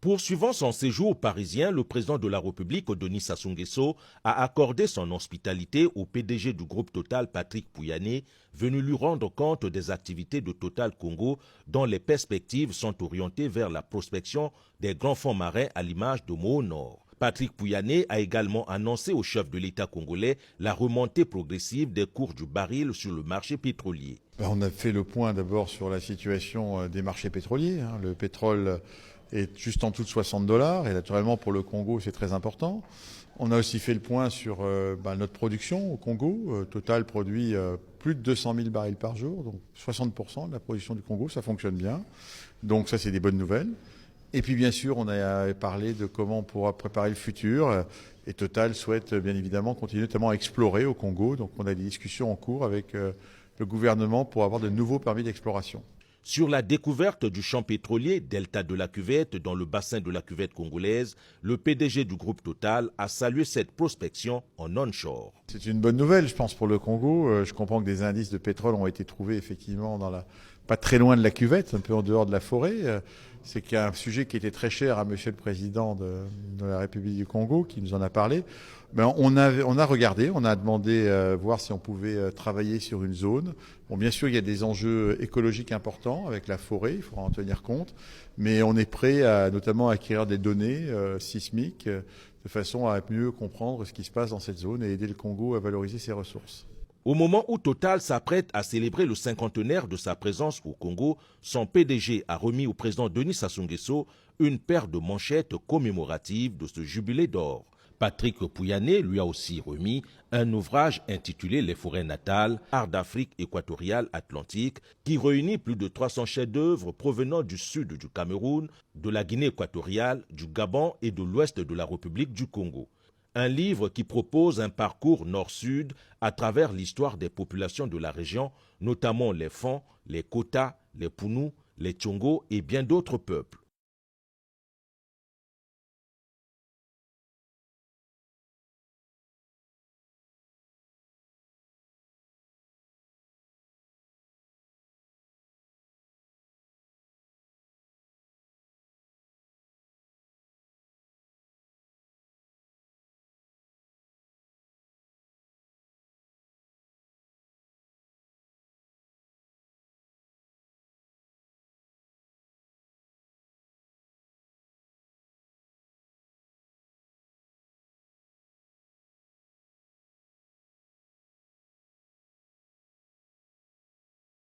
Poursuivant son séjour parisien, le président de la République, Denis Sassou Nguesso, a accordé son hospitalité au PDG du groupe Total, Patrick Pouyanné, venu lui rendre compte des activités de Total Congo dont les perspectives sont orientées vers la prospection des grands fonds marins à l'image de Moho Nord. Patrick Pouyanné a également annoncé au chef de l'État congolais la remontée progressive des cours du baril sur le marché pétrolier. On a fait le point d'abord sur la situation des marchés pétroliers. Le pétrole est juste en dessous de $60 et naturellement pour le Congo c'est très important. On a aussi fait le point sur notre production au Congo. Total produit plus de 200 000 barils par jour, donc 60% de la production du Congo, ça fonctionne bien. Donc ça c'est des bonnes nouvelles. Et puis bien sûr on a parlé de comment on pourra préparer le futur et Total souhaite bien évidemment continuer notamment à explorer au Congo. Donc on a des discussions en cours avec le gouvernement pour avoir de nouveaux permis d'exploration. Sur la découverte du champ pétrolier Delta de la Cuvette dans le bassin de la Cuvette congolaise, le PDG du groupe Total a salué cette prospection en onshore. C'est une bonne nouvelle, je pense, pour le Congo. Je comprends que des indices de pétrole ont été trouvés effectivement pas très loin de la Cuvette, un peu en dehors de la forêt. C'est un sujet qui était très cher à Monsieur le Président de la République du Congo, qui nous en a parlé. On a regardé, on a demandé voir si on pouvait travailler sur une zone. Bon, bien sûr, il y a des enjeux écologiques importants avec la forêt, il faudra en tenir compte, mais on est prêt à notamment acquérir des données sismiques de façon à mieux comprendre ce qui se passe dans cette zone et aider le Congo à valoriser ses ressources. Au moment où Total s'apprête à célébrer le cinquantenaire de sa présence au Congo, son PDG a remis au président Denis Sassou Nguesso une paire de manchettes commémoratives de ce jubilé d'or. Patrick Pouyanné lui a aussi remis un ouvrage intitulé « Les forêts natales, art d'Afrique équatoriale Atlantique » qui réunit plus de 300 chefs-d'œuvre provenant du sud du Cameroun, de la Guinée équatoriale, du Gabon et de l'ouest de la République du Congo. Un livre qui propose un parcours nord-sud à travers l'histoire des populations de la région, notamment les Fon, les Kota, les Punu, les Tchongo et bien d'autres peuples.